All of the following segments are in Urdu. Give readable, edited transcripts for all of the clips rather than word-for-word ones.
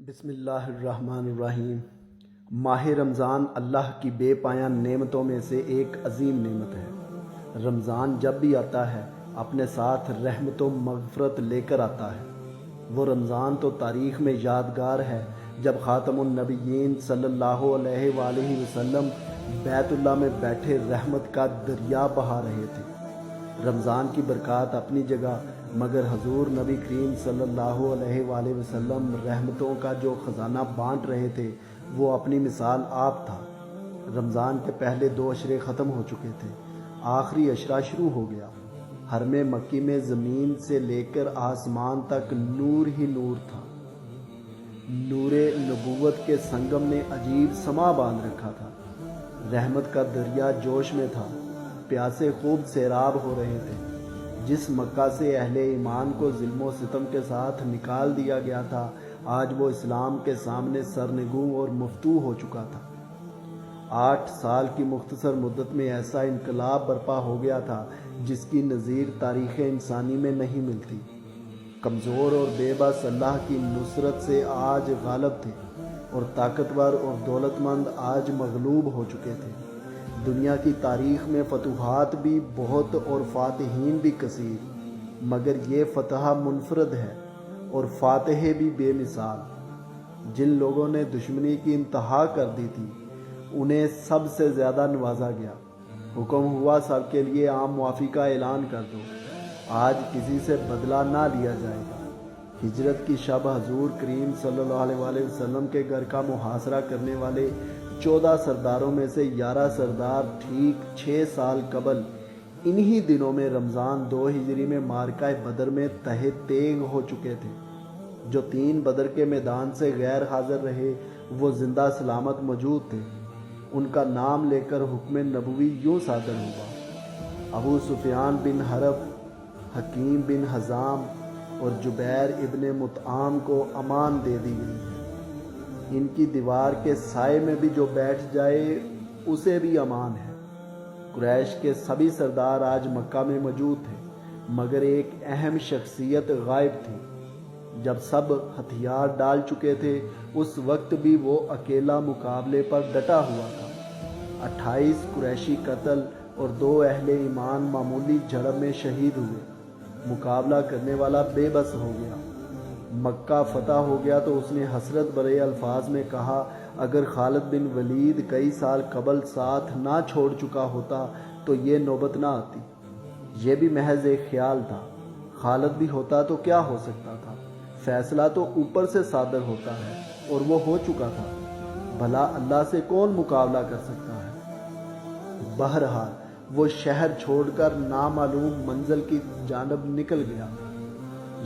بسم اللہ الرحمن الرحیم۔ ماہ رمضان اللہ کی بے پایاں نعمتوں میں سے ایک عظیم نعمت ہے۔ رمضان جب بھی آتا ہے اپنے ساتھ رحمت و مغفرت لے کر آتا ہے۔ وہ رمضان تو تاریخ میں یادگار ہے جب خاتم النبیین صلی اللہ علیہ وآلہ وسلم بیت اللہ میں بیٹھے رحمت کا دریا بہا رہے تھے۔ رمضان کی برکات اپنی جگہ، مگر حضور نبی کریم صلی اللہ علیہ وآلہ وسلم رحمتوں کا جو خزانہ بانٹ رہے تھے وہ اپنی مثال آپ تھا۔ رمضان کے پہلے 2 اشرے ختم ہو چکے تھے، آخری اشرہ شروع ہو گیا۔ حرم مکی میں زمین سے لے کر آسمان تک نور ہی نور تھا۔ نور نبوت کے سنگم نے عجیب سما باندھ رکھا تھا۔ رحمت کا دریا جوش میں تھا، پیاسے خوب سیراب ہو رہے تھے۔ جس مکہ سے اہل ایمان کو ظلم و ستم کے ساتھ نکال دیا گیا تھا، آج وہ اسلام کے سامنے سرنگوں اور مفتوح ہو چکا تھا۔ 8 سال کی مختصر مدت میں ایسا انقلاب برپا ہو گیا تھا جس کی نظیر تاریخ انسانی میں نہیں ملتی۔ کمزور اور بے بس اللہ کی نصرت سے آج غالب تھے، اور طاقتور اور دولت مند آج مغلوب ہو چکے تھے۔ دنیا کی تاریخ میں فتوحات بھی بہت اور فاتحین بھی کثیر، مگر یہ فتح منفرد ہے اور فاتح بھی بے مثال۔ جن لوگوں نے دشمنی کی انتہا کر دی تھی انہیں سب سے زیادہ نوازا گیا۔ حکم ہوا سب کے لیے عام معافی کا اعلان کر دو، آج کسی سے بدلہ نہ لیا جائے گا۔ ہجرت کی شب حضور کریم صلی اللہ علیہ وآلہ وسلم کے گھر کا محاصرہ کرنے والے 14 سرداروں میں سے 11 سردار ٹھیک 6 سال قبل انہی دنوں میں رمضان 2 ہجری میں معرکہ بدر میں تہہ تیغ ہو چکے تھے۔ جو 3 بدر کے میدان سے غیر حاضر رہے وہ زندہ سلامت موجود تھے۔ ان کا نام لے کر حکم نبوی یوں صادر ہوا: ابو سفیان بن حرب، حکیم بن حزام اور جبیر ابن مطعم کو امان دے دی گئی ہے۔ ان کی دیوار کے سائے میں بھی جو بیٹھ جائے اسے بھی امان ہے۔ قریش کے سبھی سردار آج مکہ میں موجود تھے، مگر ایک اہم شخصیت غائب تھی۔ جب سب ہتھیار ڈال چکے تھے اس وقت بھی وہ اکیلا مقابلے پر ڈٹا ہوا تھا۔ 28 قریشی قتل اور 2 اہل ایمان معمولی جھڑپ میں شہید ہوئے۔ مقابلہ کرنے والا بے بس ہو گیا۔ مکہ فتح ہو گیا تو اس نے حسرت بھرے الفاظ میں کہا، اگر خالد بن ولید کئی سال قبل ساتھ نہ چھوڑ چکا ہوتا تو یہ نوبت نہ آتی۔ یہ بھی محض ایک خیال تھا۔ خالد بھی ہوتا تو کیا ہو سکتا تھا؟ فیصلہ تو اوپر سے صادر ہوتا ہے اور وہ ہو چکا تھا۔ بھلا اللہ سے کون مقابلہ کر سکتا ہے؟ بہرحال وہ شہر چھوڑ کر نامعلوم منزل کی جانب نکل گیا۔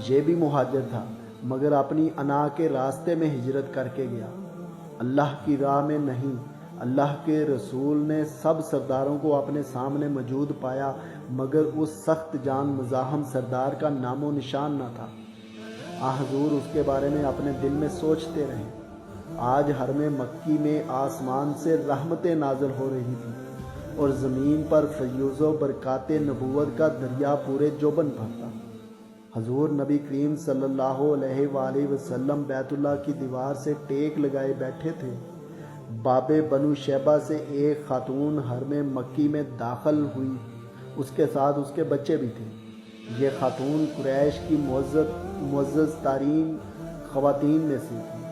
یہ بھی مہاجر تھا، مگر اپنی انا کے راستے میں ہجرت کر کے گیا، اللہ کی راہ میں نہیں۔ اللہ کے رسول نے سب سرداروں کو اپنے سامنے موجود پایا، مگر اس سخت جان مزاحم سردار کا نام و نشان نہ تھا۔ حضور اس کے بارے میں اپنے دل میں سوچتے رہے۔ آج حرم مکی میں آسمان سے رحمتیں نازل ہو رہی تھیں اور زمین پر فیوز و برکات نبوت کا دریا پورے جوبن بھرتا۔ حضور نبی کریم صلی اللہ علیہ وآلہ وسلم بیت اللہ کی دیوار سے ٹیک لگائے بیٹھے تھے۔ باب بنو شیبہ سے ایک خاتون حرم مکی میں داخل ہوئی، اس کے ساتھ اس کے بچے بھی تھے۔ یہ خاتون قریش کی معزز ترین خواتین میں سے تھی۔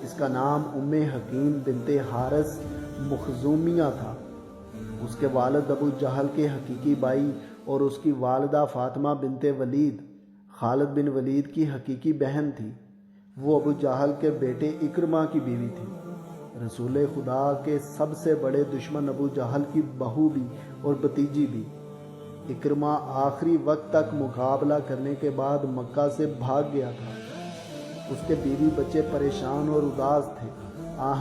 اس کا نام ام حکیم بنت حارث مخزومیہ تھا۔ اس کے والد ابو جہل کے حقیقی بھائی اور اس کی والدہ فاطمہ بنت ولید خالد بن ولید کی حقیقی بہن تھی۔ وہ ابو جہل کے بیٹے اکرمہ کی بیوی تھی۔ رسول خدا کے سب سے بڑے دشمن ابو جہل کی بہو بھی اور بھتیجی بھی۔ اکرمہ آخری وقت تک مقابلہ کرنے کے بعد مکہ سے بھاگ گیا تھا۔ اس کے بیوی بچے پریشان اور اداس تھے۔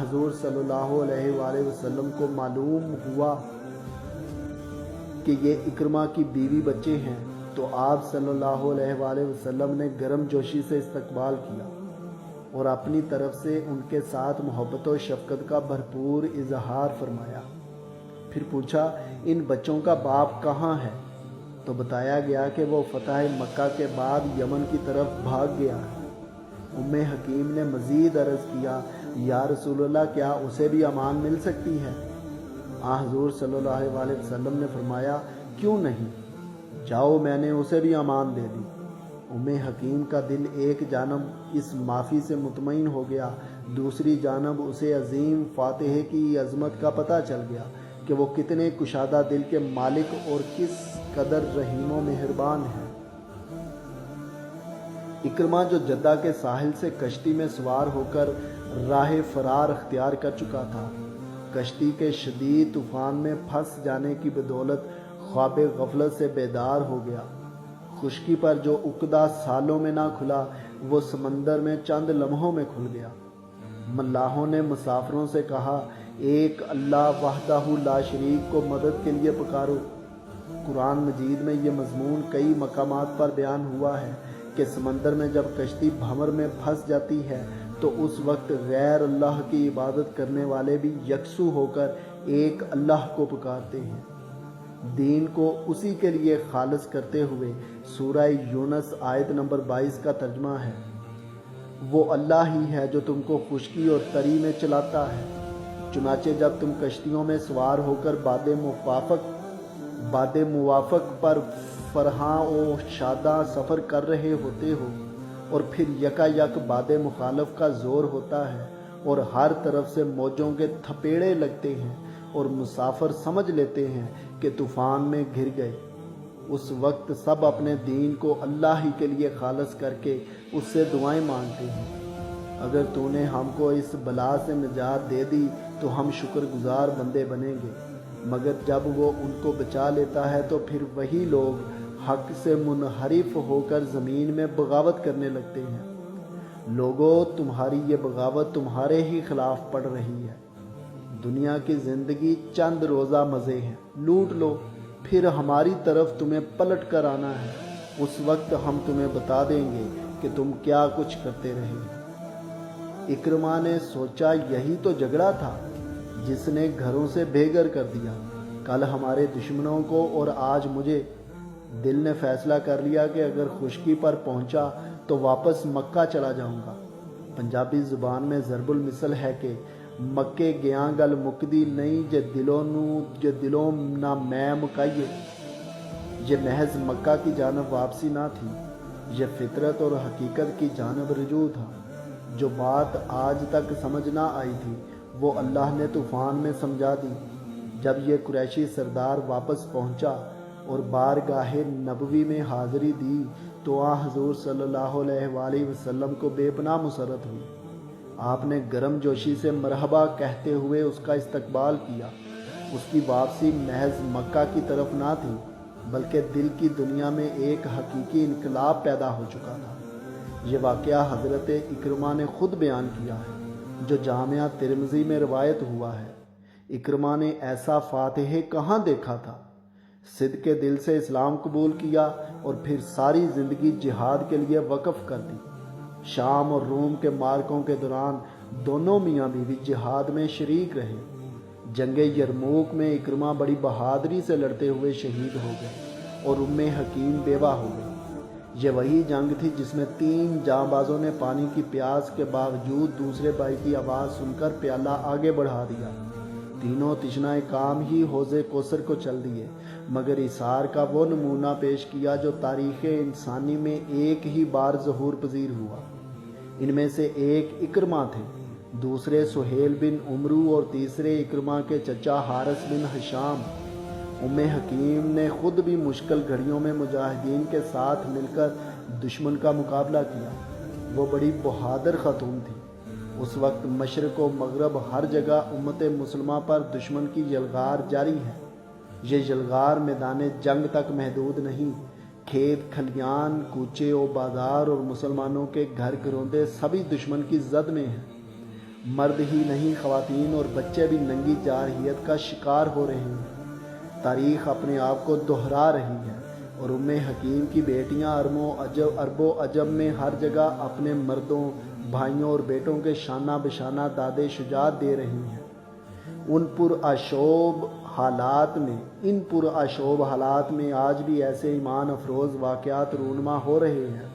حضور صلی اللہ علیہ وآلہ وسلم کو معلوم ہوا کہ یہ اکرمہ کی بیوی بچے ہیں تو آپ صلی اللہ علیہ وآلہ وسلم نے گرم جوشی سے استقبال کیا اور اپنی طرف سے ان کے ساتھ محبت و شفقت کا بھرپور اظہار فرمایا۔ پھر پوچھا، ان بچوں کا باپ کہاں ہے؟ تو بتایا گیا کہ وہ فتح مکہ کے بعد یمن کی طرف بھاگ گیا ہے۔ حکیم نے مزید عرض کیا یا رسول اللہ کیا اسے بھی امان مل سکتی ہے؟ حضور صلی اللہ علیہ وسلم نے فرمایا کیوں نہیں، جاؤ میں نے اسے بھی امان دے دی۔ حکیم کا دل ایک جانب اس معافی سے مطمئن ہو گیا، دوسری جانب اسے عظیم فاتح کی عظمت کا پتہ چل گیا کہ وہ کتنے کشادہ دل کے مالک اور کس قدر رحیم و مہربان ہے۔ اکرمہ جو جدہ کے ساحل سے کشتی میں سوار ہو کر راہ فرار اختیار کر چکا تھا، کشتی کے شدید طوفان میں پھنس جانے کی بدولت خواب غفلت سے بیدار ہو گیا۔ خشکی پر جو عقدہ سالوں میں نہ کھلا وہ سمندر میں چند لمحوں میں کھل گیا۔ ملاحوں نے مسافروں سے کہا ایک اللہ وحدہ لا شریک کو مدد کے لیے پکارو۔ قرآن مجید میں یہ مضمون کئی مقامات پر بیان ہوا ہے کہ سمندر میں جب کشتی بھنور میں پھنس جاتی ہے تو اس وقت غیر اللہ کی عبادت کرنے والے بھی یکسو ہو کر ایک اللہ کو پکارتے ہیں۔ دین کو اسی کے لیے خالص کرتے ہوئے سورہ یونس آیت نمبر 22 کا ترجمہ ہے، وہ اللہ ہی ہے جو تم کو خشکی اور تری میں چلاتا ہے۔ چنانچہ جب تم کشتیوں میں سوار ہو کر باد موافق پر فرحاں و شاداں سفر کر رہے ہوتے ہو اور پھر یکا یک باد مخالف کا زور ہوتا ہے اور ہر طرف سے موجوں کے تھپیڑے لگتے ہیں اور مسافر سمجھ لیتے ہیں کہ طوفان میں گر گئے، اس وقت سب اپنے دین کو اللہ ہی کے لیے خالص کر کے اس سے دعائیں مانگتے ہیں، اگر تو نے ہم کو اس بلا سے نجات دے دی تو ہم شکر گزار بندے بنیں گے، مگر جب وہ ان کو بچا لیتا ہے تو پھر وہی لوگ حق سے منحرف ہو کر زمین میں بغاوت کرنے لگتے ہیں۔ لوگوں، تمہاری یہ بغاوت تمہارے ہی خلاف پڑ رہی ہے۔ دنیا کی زندگی چند روزہ مزے ہیں، لوٹ لو، پھر ہماری طرف تمہیں پلٹ کر آنا ہے، اس وقت ہم تمہیں بتا دیں گے کہ تم کیا کچھ کرتے رہے۔ اکرمہ نے سوچا یہی تو جھگڑا تھا جس نے گھروں سے بے گھر کر دیا، کل ہمارے دشمنوں کو اور آج مجھے۔ دل نے فیصلہ کر لیا کہ اگر خشکی پر پہنچا تو واپس مکہ چلا جاؤں گا۔ پنجابی زبان میں ضرب المثل ہے کہ مکے گیاں گل مکدی نہیں جے دلوں نہ میں مکائیے۔ یہ محض مکہ کی جانب واپسی نہ تھی، یہ فطرت اور حقیقت کی جانب رجوع تھا۔ جو بات آج تک سمجھ نہ آئی تھی وہ اللہ نے طوفان میں سمجھا دی۔ جب یہ قریشی سردار واپس پہنچا اور بارگاہ نبوی میں حاضری دی تو حضور صلی اللہ علیہ وآلہ وسلم کو بے پناہ مسرت ہوئی۔ آپ نے گرم جوشی سے مرحبا کہتے ہوئے اس کا استقبال کیا۔ اس کی واپسی محض مکہ کی طرف نہ تھی بلکہ دل کی دنیا میں ایک حقیقی انقلاب پیدا ہو چکا تھا۔ یہ واقعہ حضرت اکرمہ نے خود بیان کیا ہے جو جامعہ ترمذی میں روایت ہوا ہے۔ اکرمہ نے ایسا فاتح کہاں دیکھا تھا، صدق دل سے اسلام قبول کیا اور پھر ساری زندگی جہاد کے لیے وقف کر دی۔ شام اور روم کے معرکوں کے دوران دونوں میاں بیوی جہاد میں شریک رہے۔ جنگ یرموک میں اکرمہ بڑی بہادری سے لڑتے ہوئے شہید ہو گئے اور حکیم بیوہ ہو گئی۔ یہ وہی جنگ تھی جس میں 3 جاں بازوں نے پانی کی پیاس کے باوجود دوسرے بھائی کی آواز سن کر پیالہ آگے بڑھا دیا۔ تینوں تشنہ کام ہی حوض کوثر کو چل دیے، مگر ایثار کا وہ نمونہ پیش کیا جو تاریخ انسانی میں ایک ہی بار ظہور پذیر ہوا۔ ان میں سے ایک اکرمہ تھے، دوسرے سہیل بن عمرو اور تیسرے اکرمہ کے چچا حارث بن ہشام۔ حکیم نے خود بھی مشکل گھڑیوں میں مجاہدین کے ساتھ مل کر دشمن کا مقابلہ کیا۔ وہ بڑی بہادر خاتون تھی۔ اس وقت مشرق و مغرب ہر جگہ امت مسلمہ پر دشمن کی یلغار جاری ہے۔ یہ یلغار میدان جنگ تک محدود نہیں، کھیت کھلیان، کوچے و بازار اور مسلمانوں کے گھر گھروندے سبھی دشمن کی زد میں ہیں۔ مرد ہی نہیں، خواتین اور بچے بھی ننگی جارحیت کا شکار ہو رہے ہیں۔ تاریخ اپنے آپ کو دہرا رہی ہے اور حکیم کی بیٹیاں عرب و عجم میں ہر جگہ اپنے مردوں، بھائیوں اور بیٹوں کے شانہ بشانہ دادے شجاعت دے رہی ہیں۔ ان پرآشوب حالات میں آج بھی ایسے ایمان افروز واقعات رونما ہو رہے ہیں